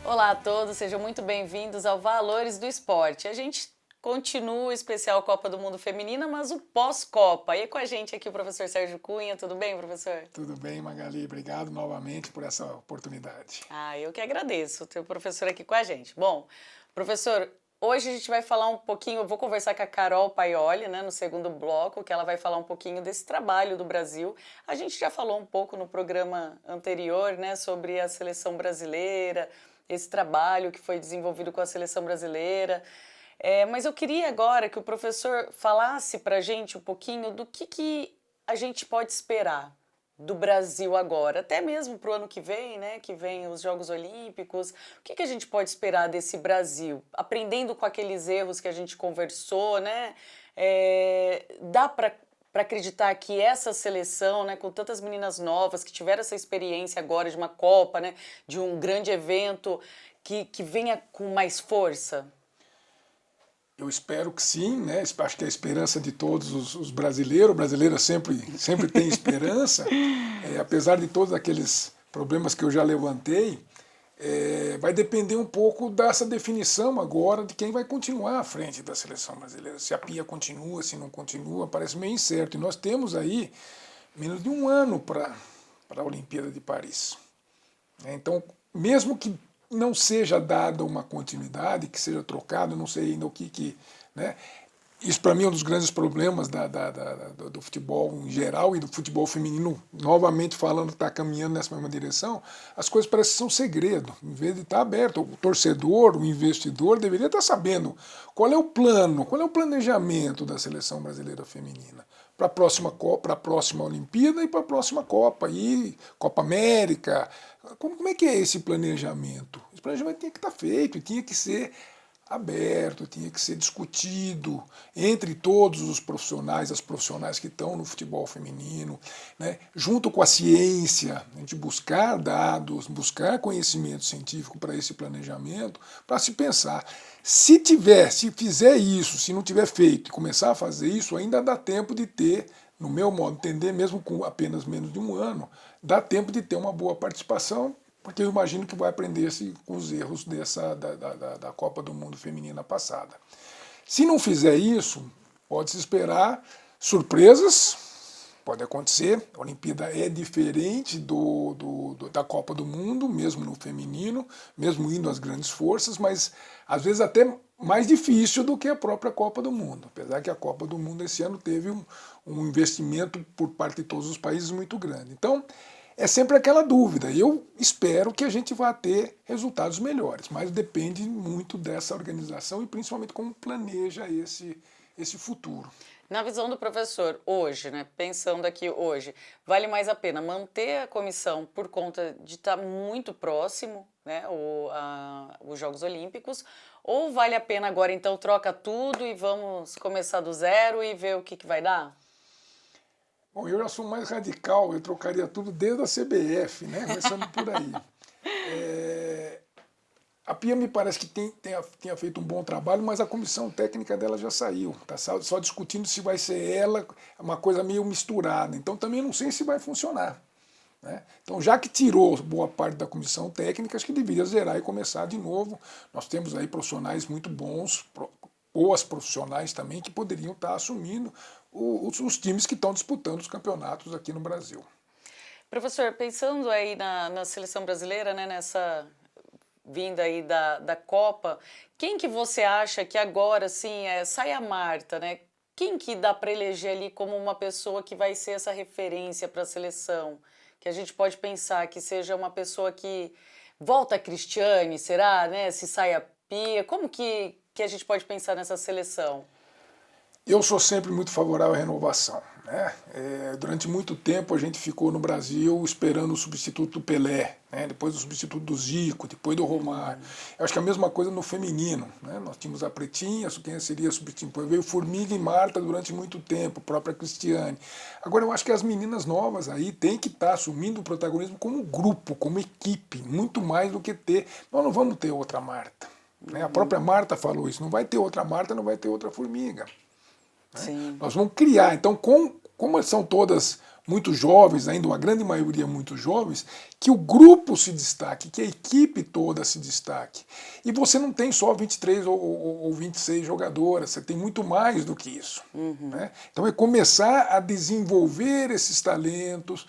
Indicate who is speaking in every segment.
Speaker 1: Olá a todos, sejam muito bem-vindos ao Valores do Esporte. A gente continua o especial Copa do Mundo Feminina, mas o pós-Copa. E com a gente aqui o professor Sérgio Cunha. Tudo bem, professor?
Speaker 2: Tudo bem, Magali. Obrigado novamente por essa oportunidade.
Speaker 1: Eu que agradeço ter o professor aqui com a gente. Bom, professor, hoje a gente vai falar um pouquinho, eu vou conversar com a Carol Paioli, né, no segundo bloco, que ela vai falar um pouquinho desse trabalho do Brasil. A gente já falou um pouco no programa anterior, né, sobre a seleção brasileira, esse trabalho que foi desenvolvido com a seleção brasileira. Mas eu queria agora que o professor falasse para a gente um pouquinho do que a gente pode esperar do Brasil agora, até mesmo para o ano que vem, né? Que vem os Jogos Olímpicos. O que a gente pode esperar desse Brasil? Aprendendo com aqueles erros que a gente conversou, né? Dá para acreditar que essa seleção, né, com tantas meninas novas que tiveram essa experiência agora de uma Copa, né, de um grande evento, que venha com mais força?
Speaker 2: Eu espero que sim, né? Acho que é a esperança de todos os brasileiros. O brasileiro sempre tem esperança, apesar de todos aqueles problemas que eu já levantei. Vai depender um pouco dessa definição agora de quem vai continuar à frente da seleção brasileira. Se a Pia continua, se não continua, parece meio incerto. E nós temos aí menos de um ano para a Olimpíada de Paris. Então, mesmo que não seja dada uma continuidade, que seja trocado, não sei ainda o que né? Isso para mim é um dos grandes problemas do futebol em geral e do futebol feminino, novamente falando, está caminhando nessa mesma direção. As coisas parecem que são segredo, em vez de estar aberto. O torcedor, o investidor deveria estar sabendo qual é o plano, qual é o planejamento da seleção brasileira feminina para a próxima Copa, para a próxima Olimpíada e para a próxima Copa, e Copa América. Como é que é esse planejamento? Esse planejamento tinha que estar feito, tinha que ser aberto, tinha que ser discutido entre todos os profissionais, as profissionais que estão no futebol feminino, né? Junto com a ciência, a gente buscar dados, buscar conhecimento científico para esse planejamento, para se pensar. Se fizer isso, se não tiver feito e começar a fazer isso, ainda dá tempo de ter, no meu modo de entender, mesmo com apenas menos de um ano, dá tempo de ter uma boa participação, porque eu imagino que vai aprender-se com os erros da Copa do Mundo Feminina passada. Se não fizer isso, pode-se esperar surpresas, pode acontecer. A Olimpíada é diferente da Copa do Mundo, mesmo no feminino, mesmo indo às grandes forças, mas às vezes até mais difícil do que a própria Copa do Mundo, apesar que a Copa do Mundo esse ano teve um investimento por parte de todos os países muito grande. Então, é sempre aquela dúvida. Eu espero que a gente vá ter resultados melhores, mas depende muito dessa organização e principalmente como planeja esse futuro.
Speaker 1: Na visão do professor, hoje, né, pensando aqui hoje, vale mais a pena manter a comissão por conta de estar muito próximo, né, os Jogos Olímpicos, ou vale a pena agora então troca tudo e vamos começar do zero e ver o que vai dar?
Speaker 2: Bom, eu já sou mais radical, eu trocaria tudo desde a CBF, né? Começando por aí. A Pia me parece que tenha feito um bom trabalho, mas a comissão técnica dela já saiu. Está só discutindo se vai ser ela, uma coisa meio misturada. Então também não sei se vai funcionar, né? Então, já que tirou boa parte da comissão técnica, acho que deveria zerar e começar de novo. Nós temos aí profissionais muito bons, boas profissionais também, que poderiam estar assumindo os times que estão disputando os campeonatos aqui no Brasil.
Speaker 1: Professor, pensando aí na seleção brasileira, né, nessa vinda aí da Copa, quem que você acha que agora, assim, sai a Marta, né? Quem que dá para eleger ali como uma pessoa que vai ser essa referência para a seleção? Que a gente pode pensar que seja uma pessoa que volta a Cristiane, será, né? Se sai a Pia, como que a gente pode pensar nessa seleção?
Speaker 2: Eu sou sempre muito favorável à renovação, né? Durante muito tempo a gente ficou no Brasil esperando o substituto do Pelé, né? Depois o substituto do Zico, depois do Romário. Eu acho que é a mesma coisa no feminino, né? Nós tínhamos a Pretinha, quem seria substituto? Veio Formiga e Marta durante muito tempo, a própria Cristiane. Agora eu acho que as meninas novas aí têm que estar assumindo o protagonismo como grupo, como equipe, muito mais do que ter. Nós não vamos ter outra Marta, né? A própria Marta falou isso, não vai ter outra Marta, não vai ter outra Formiga.
Speaker 1: Sim.
Speaker 2: Nós vamos criar. Então, como são todas muito jovens, ainda uma grande maioria muito jovens, que o grupo se destaque, que a equipe toda se destaque. E você não tem só 23 ou 26 jogadoras, você tem muito mais do que isso. Né? Então é começar a desenvolver esses talentos.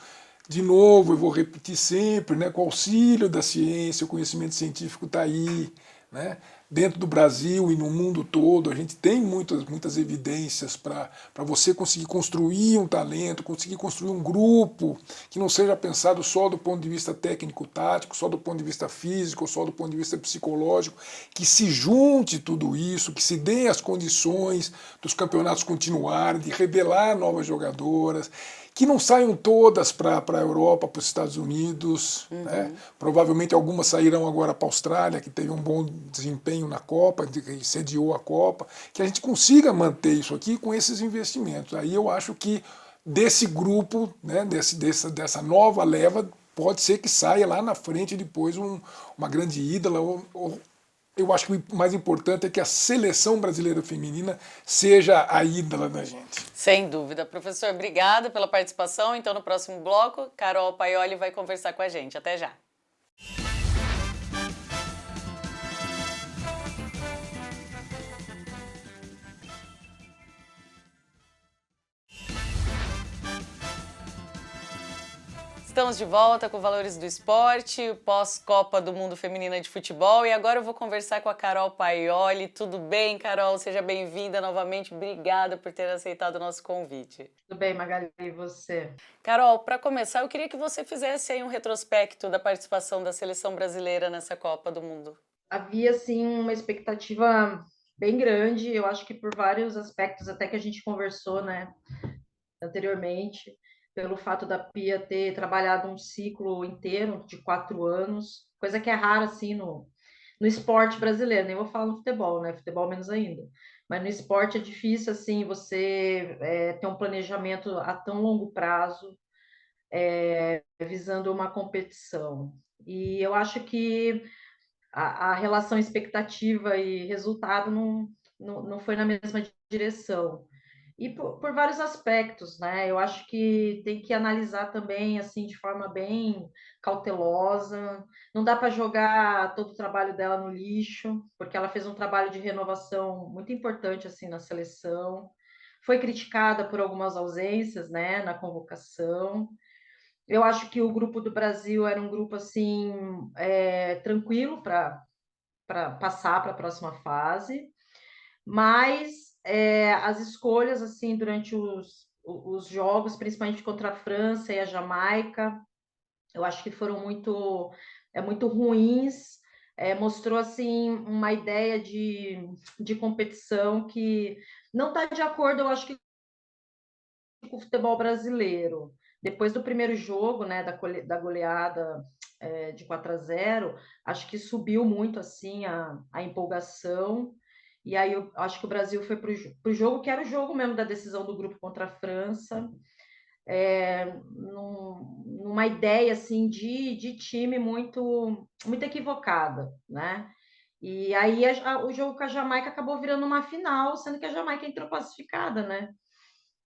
Speaker 2: De novo, eu vou repetir sempre, né, com o auxílio da ciência, o conhecimento científico está aí, né? Dentro do Brasil e no mundo todo, a gente tem muitas evidências para você conseguir construir um talento, conseguir construir um grupo que não seja pensado só do ponto de vista técnico-tático, só do ponto de vista físico, só do ponto de vista psicológico, que se junte tudo isso, que se dê as condições dos campeonatos continuarem, de revelar novas jogadoras, que não saiam todas para a Europa, para os Estados Unidos. Né? Provavelmente algumas sairão agora para a Austrália, que teve um bom desempenho na Copa, que sediou a Copa, que a gente consiga manter isso aqui com esses investimentos. Aí eu acho que desse grupo, né, dessa nova leva, pode ser que saia lá na frente depois uma grande ídola ou eu acho que o mais importante é que a seleção brasileira feminina seja a ídola da gente.
Speaker 1: Sem dúvida. Professor, obrigada pela participação. Então, no próximo bloco, Carol Paioli vai conversar com a gente. Até já. Estamos de volta com Valores do Esporte, pós-Copa do Mundo Feminina de Futebol. E agora eu vou conversar com a Carol Paioli. Tudo bem, Carol? Seja bem-vinda novamente. Obrigada por ter aceitado o nosso convite.
Speaker 3: Tudo bem, Magali, e você?
Speaker 1: Carol, para começar, eu queria que você fizesse aí um retrospecto da participação da seleção brasileira nessa Copa do Mundo.
Speaker 3: Havia, sim, uma expectativa bem grande, eu acho que por vários aspectos, até que a gente conversou, né, anteriormente, pelo fato da Pia ter trabalhado um ciclo inteiro de 4 anos, coisa que é rara, assim, no esporte brasileiro, nem vou falar no futebol, né, futebol menos ainda, mas no esporte é difícil, assim, você ter um planejamento a tão longo prazo, visando uma competição. E eu acho que a relação expectativa e resultado não foi na mesma direção. E por vários aspectos, né? Eu acho que tem que analisar também, assim, de forma bem cautelosa. Não dá para jogar todo o trabalho dela no lixo, porque ela fez um trabalho de renovação muito importante, assim, na seleção. Foi criticada por algumas ausências, né, na convocação. Eu acho que o grupo do Brasil era um grupo, assim, tranquilo para passar para a próxima fase, mas as escolhas assim durante os jogos, principalmente contra a França e a Jamaica, eu acho que foram muito ruins. Mostrou assim uma ideia de competição que não está de acordo, eu acho que com o futebol brasileiro. Depois do primeiro jogo, né, da goleada de 4-0, acho que subiu muito assim a empolgação. E aí eu acho que o Brasil foi para o jogo, que era o jogo mesmo da decisão do grupo contra a França, numa ideia assim de time muito equivocada, né? E aí o jogo com a Jamaica acabou virando uma final, sendo que a Jamaica entrou classificada, né?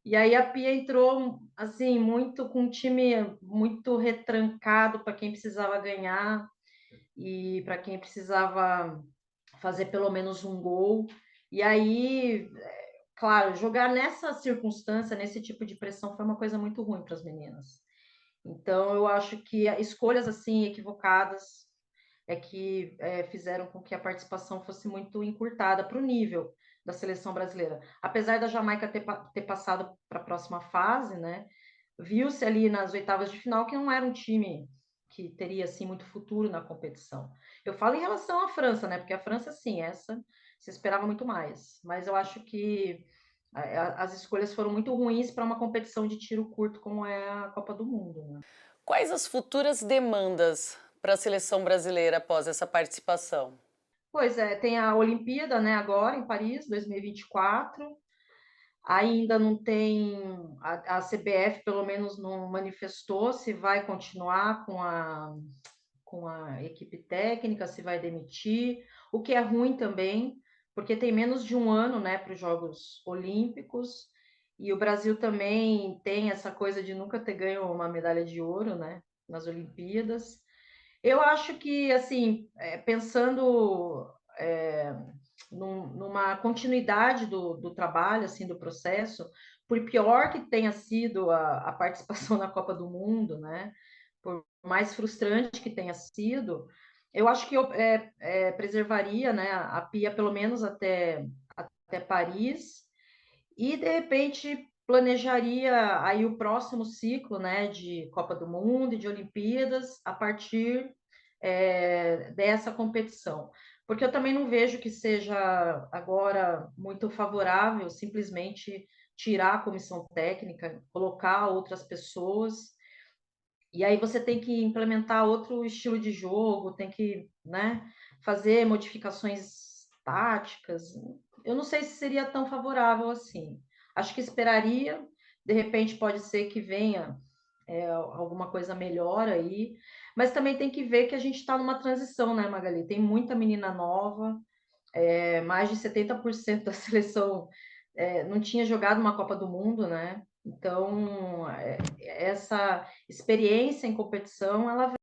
Speaker 3: E aí a Pia entrou assim muito com um time muito retrancado para quem precisava ganhar e para quem precisava fazer pelo menos um gol. E aí, claro, jogar nessa circunstância, nesse tipo de pressão foi uma coisa muito ruim para as meninas. Então eu acho que escolhas assim equivocadas que fizeram com que a participação fosse muito encurtada para o nível da seleção brasileira. Apesar da Jamaica ter passado para a próxima fase, né, viu-se ali nas oitavas de final que não era um time que teria assim muito futuro na competição. Eu falo em relação à França, né, porque a França, sim, essa se esperava muito mais. Mas eu acho que as escolhas foram muito ruins para uma competição de tiro curto como é a Copa do Mundo, né?
Speaker 1: Quais as futuras demandas para a seleção brasileira após essa participação?
Speaker 3: Pois é, tem a Olimpíada, né, agora em Paris, 2024. Ainda não tem, a CBF pelo menos não manifestou se vai continuar com a equipe técnica, se vai demitir, o que é ruim também, porque tem menos de um ano, né, para os Jogos Olímpicos, E o Brasil também tem essa coisa de nunca ter ganho uma medalha de ouro, né, nas Olimpíadas. Eu acho que, assim, pensando numa continuidade do trabalho, assim, do processo, por pior que tenha sido a participação na Copa do Mundo, né, por mais frustrante que tenha sido, eu acho que eu preservaria, né, a Pia pelo menos até Paris, e de repente planejaria aí o próximo ciclo, né, de Copa do Mundo e de Olimpíadas a partir dessa competição, porque eu também não vejo que seja agora muito favorável simplesmente tirar a comissão técnica, colocar outras pessoas, e aí você tem que implementar outro estilo de jogo, tem que, né, fazer modificações táticas. Eu não sei se seria tão favorável assim. Acho que esperaria, de repente pode ser que venha alguma coisa melhor aí, mas também tem que ver que a gente está numa transição, né, Magali? Tem muita menina nova, mais de 70% da seleção não tinha jogado uma Copa do Mundo, né? Então, essa experiência em competição, ela